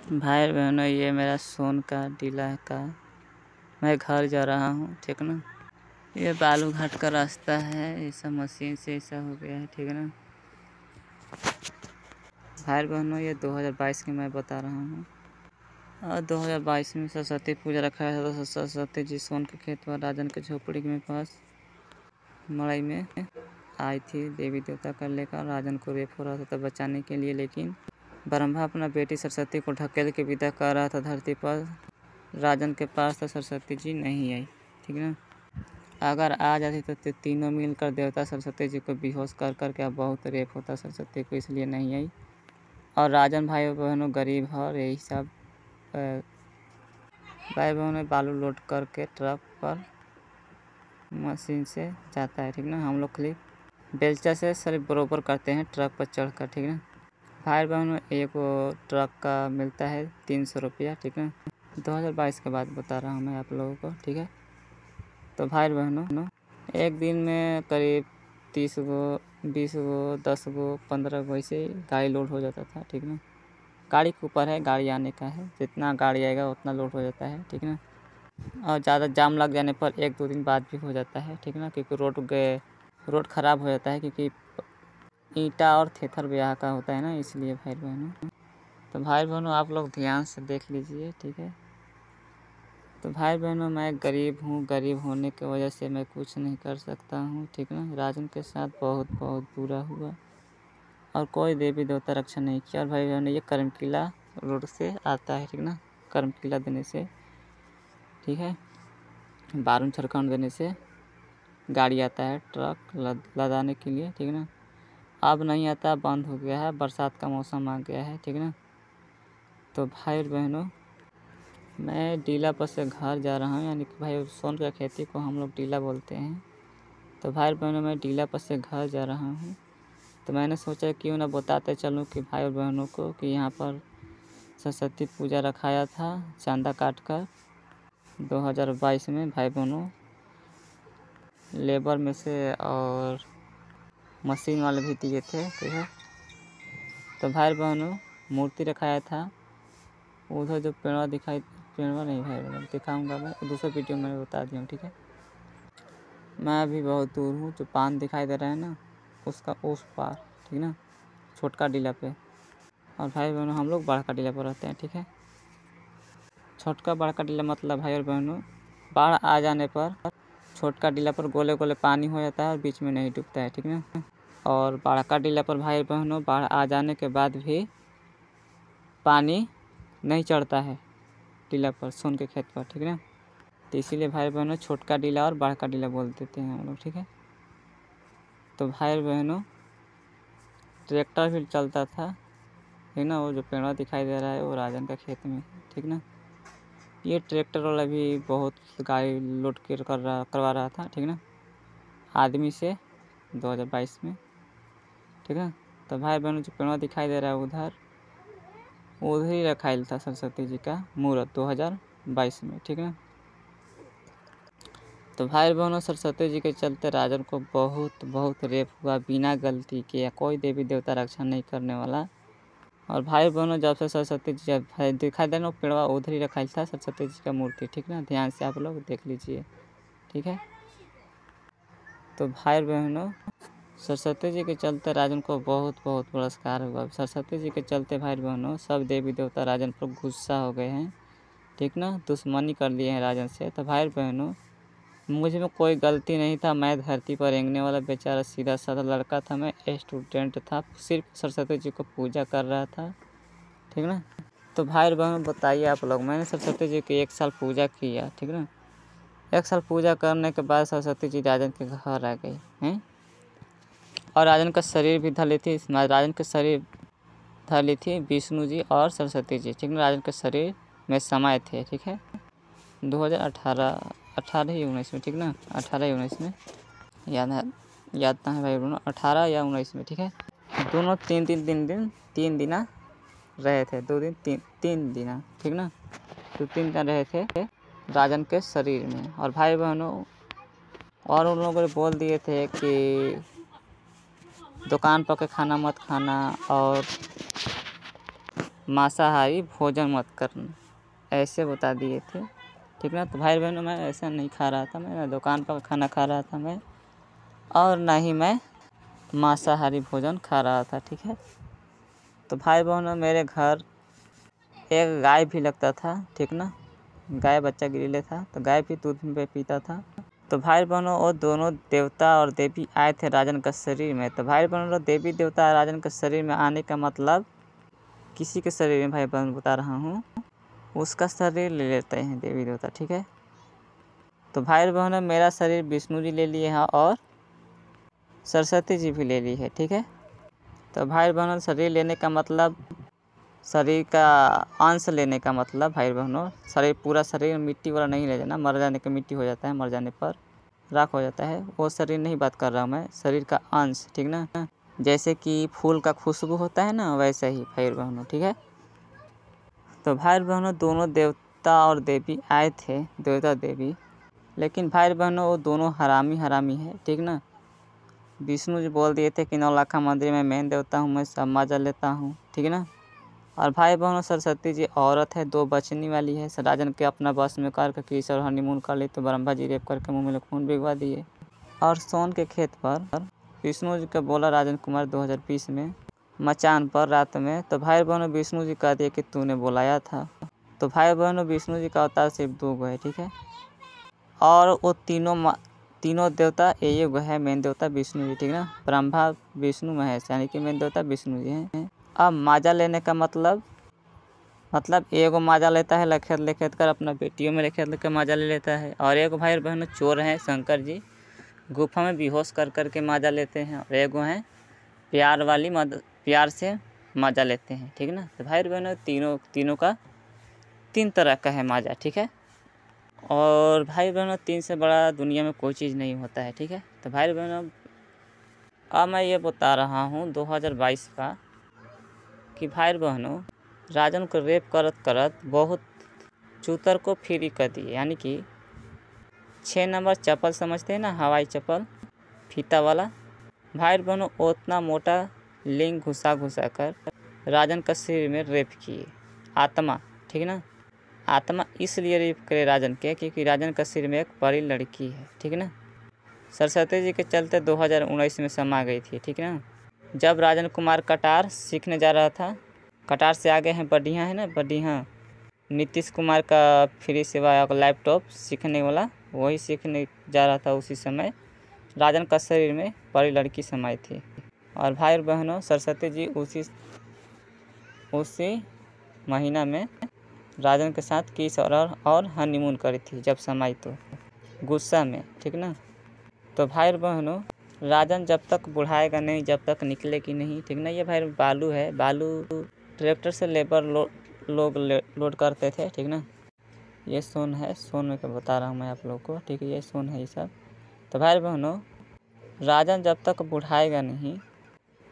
भाई बहनों, ये मेरा सोन का डीला का मैं घर जा रहा हूँ, ठीक ना। ये बालू घाट का रास्ता है, ऐसा मशीन से ऐसा हो गया है, ठीक है ना। भाई बहनों, ये 2022 की मैं बता रहा हूँ। और 2022 में सरस्वती पूजा रखा था, तो सरस्वती जी सोन के खेत पर राजन के झोपड़ी के पास मड़ई में आई थी देवी देवता का लेकर। राजन को रेप हो रहा था तब बचाने के लिए, लेकिन ब्रह्मा अपना बेटी सरस्वती को ढकेल के विदा कर रहा था धरती पर। राजन के पास तो सरस्वती जी नहीं आई, ठीक ना। अगर आ जाती तो तीनों मिलकर देवता सरस्वती जी को बेहोश कर करके अब बहुत रेप होता सरस्वती को, इसलिए नहीं आई। और राजन भाई बहनों गरीब है, और यही सब भाई बहनों बालू लोड करके ट्रक पर मशीन से जाता है, ठीक ना। हम लोग खाली बेलचा से सिर्फ बरोबर करते हैं ट्रक पर चढ़ कर, ठीक ना। भाई बहनों एक ट्रक का मिलता है 300 रुपया, ठीक है। 2022 के बाद बता रहा हूँ मैं आप लोगों को, ठीक है। तो भाई बहनों एक दिन में करीब 30 गो 20 गो 10 गो 15 गो ऐसे गाड़ी लोड हो जाता था, ठीक ना। गाड़ी के ऊपर है, गाड़ी आने का है, जितना गाड़ी आएगा उतना लोड हो जाता है, ठीक ना। और ज़्यादा जाम लग जाने पर 1-2 दिन बाद भी हो जाता है, ठीक ना, क्योंकि रोड ख़राब हो जाता है, क्योंकि ईंटा और थेथर ब्याह का होता है ना, इसलिए भाई बहनों। तो भाई बहनों आप लोग ध्यान से देख लीजिए, ठीक है। तो भाई बहनों मैं गरीब हूँ, गरीब होने की वजह से मैं कुछ नहीं कर सकता हूँ, ठीक ना। राजन के साथ बहुत बहुत बुरा हुआ और कोई देवी देवता रक्षा नहीं किया। और भाई बहनों ये करमकिला रोड से आता है, ठीक ना। करमकिला देने से, ठीक है, बारून झारखंड देने से गाड़ी आता है ट्रक लदाने के लिए, ठीक ना। अब नहीं आता, बंद हो गया है, बरसात का मौसम आ गया है, ठीक ना। तो भाई बहनों मैं डीला पर से घर जा रहा हूँ, यानी कि भाई सोन का खेती को हम लोग डीला बोलते हैं। तो भाई बहनों मैं डीला पर से घर जा रहा हूँ, तो मैंने सोचा क्यों ना बताते चलूँ कि भाई बहनों को कि यहाँ पर सरस्वती पूजा रखाया था चांदा काट कर 2022 में। भाई बहनों लेबर में से और मशीन वाले भी दिए थे, ठीक है। तो भाई बहनों मूर्ति रखाया था उधर, जो पेड़वा नहीं भाई बहनों दिखाऊंगा मैं दूसरे वीडियो में बता दिया हूँ, ठीक है। मैं अभी बहुत दूर हूँ, जो पान दिखाई दे रहा है ना उसका उस पार, ठीक ना, छोटका डीला पे। और भाई बहनों हम लोग बड़का डीला पर रहते हैं, ठीक है। छोटका बड़का डीला मतलब भाई और बहनों बाढ़ आ जाने पर छोटका डीला पर गोले गोले पानी हो जाता है और बीच में नहीं डूबता है, ठीक ना। और बड़का डीला पर भाई बहनों बाढ़ आ जाने के बाद भी पानी नहीं चढ़ता है डीला पर, सोन के खेत पर, ठीक ना। तो इसीलिए भाई बहनों छोटका डीला और बड़का डीला बोल देते हैं हम लोग, ठीक है। तो भाई बहनों ट्रैक्टर भी चलता था, ठीक ना। वो जो पेड़वा दिखाई दे रहा है वो राजन का खेत में, ठीक ना। ये ट्रैक्टर वाला भी बहुत गाड़ी लोड करवा रहा था, ठीक ना, आदमी से 2022 में, ठीक है। तो भाई बहनों जो पेड़वा दिखाई दे रहा है उधर ही रखाइल था सरस्वती जी का मूर्त 2022 में, ठीक है। तो भाई बहनों सरस्वती जी के चलते राजन को बहुत बहुत रेप हुआ बिना गलती के, या कोई देवी देवता रक्षा नहीं करने वाला। और भाई बहनों जब से सरस्वती जी दिखाई दे ना पेड़वा उधर ही रखाइल था सरस्वती जी का मूर्ति, ठीक ना। ध्यान से आप लोग देख लीजिए, ठीक है। तो भाई बहनों सरस्वती जी के चलते राजन को बहुत बहुत पुरस्कार हुआ। सरस्वती जी के चलते भाई बहनों सब देवी देवता राजन पर गुस्सा हो गए हैं, ठीक ना, दुश्मनी कर लिए हैं राजन से। तो भाई बहनों मुझ में कोई गलती नहीं था, मैं धरती पर रेंगने वाला बेचारा सीधा साधा लड़का था, मैं स्टूडेंट था, सिर्फ सरस्वती जी को पूजा कर रहा था, ठीक ना। तो भाई बहनों बताइए आप लोग, मैंने सरस्वती जी की 1 साल पूजा किया, ठीक ना। 1 साल पूजा करने के बाद सरस्वती जी राजन के घर आ गई हैं, और राजन का शरीर भी धर ली थी। राजन के शरीर धर ली थी विष्णु जी और सरस्वती जी, ठीक ना। राजन के शरीर में समाये थे, ठीक है। 2018 या 19 में, ठीक ना, 18 या 19 में, याद ना है भाई बहनों, 18 या 19 में, ठीक है। दोनों 3 दिन रहे थे, 2 दिन 3 दिन, ठीक ना। तो 3 दिन रहे थे राजन के शरीर में। और भाई बहनों और उन लोगों ने बोल दिए थे कि दुकान पर के खाना मत खाना, और मांसाहारी भोजन मत करना, ऐसे बता दिए थे, ठीक ना। तो भाई बहनों मैं ऐसा नहीं खा रहा था, मैं दुकान पर खाना खा रहा था मैं, और ना ही मैं मांसाहारी भोजन खा रहा था, ठीक है। तो भाई बहनों मेरे घर एक गाय भी लगता था, ठीक ना। गाय बच्चा गिरिले था, तो गाय भी दूध में पीता था। तो भाई बहनों वो दोनों देवता और देवी आए थे राजन का शरीर में। तो भाई बहनों देवी देवता राजन के शरीर में आने का मतलब किसी के शरीर में भाई बहन बता रहा हूँ, उसका शरीर ले लेते हैं देवी देवता, ठीक है। तो भाई बहनों मेरा शरीर विष्णु जी ले लिए हैं और सरस्वती जी भी ले ली है, ठीक है। तो भाई बहनों शरीर लेने का मतलब शरीर का अंश लेने का मतलब भाई बहनों शरीर पूरा शरीर मिट्टी वाला नहीं ले जाना, मर जाने का मिट्टी हो जाता है, मर जाने पर राख हो जाता है, वो शरीर नहीं बात कर रहा हूँ मैं, शरीर का अंश, ठीक ना। जैसे कि फूल का खुशबू होता है ना, वैसा ही भाई बहनों, ठीक है। तो भाई बहनों दोनों देवता और देवी आए थे, देवता देवी, लेकिन भाई बहनों वो दोनों हरामी है, ठीक ना। विष्णु जी बोल दिए थे कि नौलखा मंदिर में मेन देवता हूँ, मैं सब मजा लेता हूँ, ठीक ना। और भाई बहनों सरस्वती जी औरत है, 2 बचनी वाली है, राजन के अपना बस में कर किस और हनीमून कर ली, तो ब्रह्मा जी रेप करके मुँह में खून भिगवा दिए। और सोन के खेत पर विष्णु जी का बोला राजन कुमार 2020 में मचान पर रात में। तो भाई बहनों विष्णु जी कह दिए कि तूने बुलाया था। तो भाई बहनों विष्णु जी का अवतार सिर्फ 2 गो है, ठीक है। और वो तीनों देवता एक गो है, मेन देवता विष्णु जी, ठीक ना। ब्रह्मा विष्णु महेश यानी कि मेन देवता विष्णु जी हैं। अब माजा लेने का मतलब एगो माजा लेता है लेखेत कर अपना बेटियों में लेकर माजा ले लेता है, और एक भाई बहनों चोर हैं शंकर जी, गुफा में बेहोश कर के माजा लेते हैं, और एगो हैं प्यार से माजा लेते हैं, ठीक ना। तो भाई बहनों तीनों का 3 तरह का है माजा, ठीक है। और भाई बहनों 3 से बड़ा दुनिया में कोई चीज़ नहीं होता है, ठीक है। तो भाई बहनों अब मैं ये बता रहा हूँ 2022 का कि भाई बहनों राजन को रेप करत बहुत चूतर को फ्री कर दिए, यानी कि 6 नंबर चप्पल समझते हैं ना, हवाई चप्पल फीता वाला, भाई बहनों उतना मोटा लिंग घुसा कर राजन का शरीर में रेप किए, आत्मा, ठीक ना। आत्मा इसलिए रेप करे राजन के क्योंकि राजन का शरीर में एक बड़ी लड़की है, ठीक ना। सरस्वती जी के चलते 2019 में समा गई थी, ठीक ना। जब राजन कुमार कटार सीखने जा रहा था, कटार से आगे हैं बढ़िया है ना, बढ़िया नीतीश कुमार का फ्री सेवा लैपटॉप सीखने वाला, वही सीखने जा रहा था, उसी समय राजन का शरीर में बड़ी लड़की समाई थी। और भाई बहनों सरस्वती जी उसी महीना में राजन के साथ किस और हनीमून करी थी जब समाई, तो गुस्सा में, ठीक ना। तो भाई बहनों राजन जब तक बुढ़ाएगा नहीं, जब तक निकलेगी नहीं, ठीक ना। ये भाई बालू है, बालू ट्रैक्टर से लेबर लोग लोड करते थे, ठीक ना। ये सोन है, सोन में क्या बता रहा हूँ मैं आप लोग को, ठीक है, ये सोन है ये सब। तो भाई बहनों राजन जब तक बुढ़ाएगा नहीं,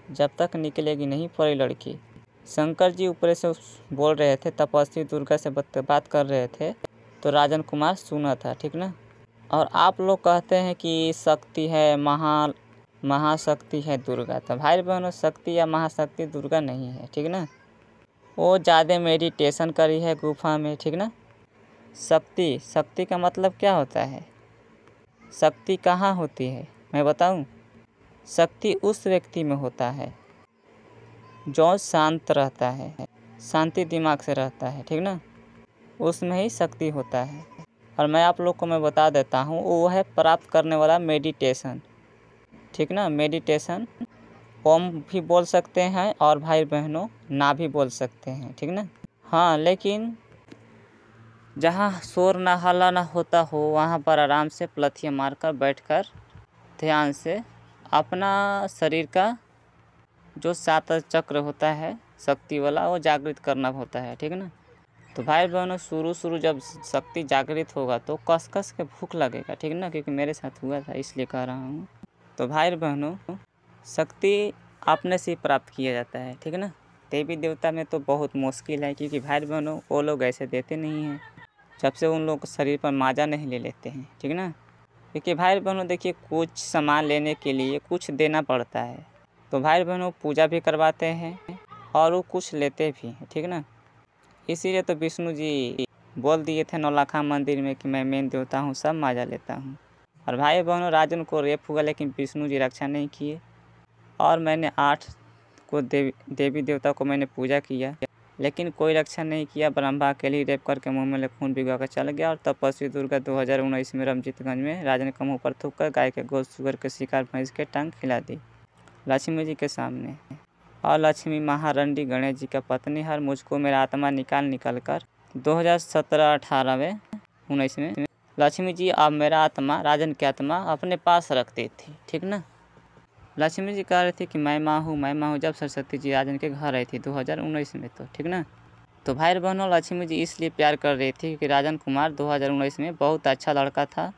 जब तक निकलेगी नहीं परी लड़की। शंकर जी ऊपर से बोल रहे थे, तपस्वी दुर्गा से बात कर रहे थे, तो राजन कुमार सुना था, ठीक ना। और आप लोग कहते हैं कि शक्ति है, महाशक्ति है दुर्गा। तो भाई बहनों शक्ति या महाशक्ति दुर्गा नहीं है, ठीक ना। वो ज़्यादा मेडिटेशन करी है गुफा में, ठीक ना। शक्ति का मतलब क्या होता है, शक्ति कहाँ होती है मैं बताऊं। शक्ति उस व्यक्ति में होता है जो शांत रहता है, शांति दिमाग से रहता है, ठीक ना, उसमें ही शक्ति होता है। और मैं आप लोग को मैं बता देता हूँ, वो है प्राप्त करने वाला मेडिटेशन, ठीक ना। मेडिटेशन ओम भी बोल सकते हैं और भाई बहनों ना भी बोल सकते हैं, ठीक ना। हाँ, लेकिन जहाँ शोर ना हल्ला ना होता हो वहाँ पर आराम से प्लथियाँ मारकर बैठकर ध्यान से अपना शरीर का जो 7 चक्र होता है शक्ति वाला, वो जागृत करना होता है, ठीक ना। तो भाई बहनों शुरू जब शक्ति जागृत होगा तो कस के भूख लगेगा, ठीक ना, क्योंकि मेरे साथ हुआ था इसलिए कह रहा हूँ। तो भाई बहनों शक्ति अपने से प्राप्त किया जाता है, ठीक ना। देवी देवता में तो बहुत मुश्किल है, क्योंकि भाई बहनों वो लोग ऐसे देते नहीं हैं जब से उन लोग शरीर पर माजा नहीं ले लेते हैं, ठीक ना। क्योंकि भाई बहनों देखिए कुछ सामान लेने के लिए कुछ देना पड़ता है, तो भाई बहनों पूजा भी करवाते हैं और वो कुछ लेते भी हैं, ठीक ना। इसीलिए तो विष्णु जी बोल दिए थे नौलखा मंदिर में कि मैं मेन देवता हूँ, सब मजा लेता हूँ। और भाई बहनों, राजन को रेप हुआ लेकिन विष्णु जी रक्षा नहीं किए। और मैंने 8 को देवी देवता को मैंने पूजा किया, लेकिन कोई रक्षा नहीं किया। ब्रह्मा अकेले ही रेप करके मुँह में खून भिगवा कर चल गया। और तपस्वी दुर्गा 2019 में रमजीतगंज में राजन के मुँह पर थूक कर गाय के गोश्त सुगर के शिकार भैंस के टांग खिला दी लक्ष्मी जी के सामने। और लक्ष्मी महारंडी गणेश जी का पत्नी हर मुझको मेरा आत्मा निकाल कर 2017-18 में 19 में लक्ष्मी जी अब मेरा आत्मा, राजन की आत्मा अपने पास रखती थी, ठीक ना। लक्ष्मी जी कह रही थी कि मैं माँ हूँ जब सरस्वती जी राजन के घर आई थी 2019 में, तो ठीक ना। तो भाई बहनों, लक्ष्मी जी इसलिए प्यार कर रही थी कि राजन कुमार 2019 में बहुत अच्छा लड़का था,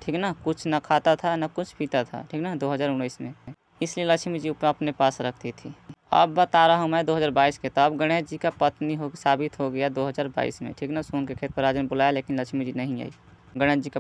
ठीक ना। कुछ न खाता था न कुछ पीता था, ठीक ना, 2019 में। इसलिए लक्ष्मी जी अपने पास रखती थी। अब बता रहा हूँ मैं 2022 के, तब गणेश जी का पत्नी साबित हो गया 2022 में, ठीक ना। सोन के खेत पर राजन बुलाया लेकिन लक्ष्मी जी नहीं आई। गणेश जी का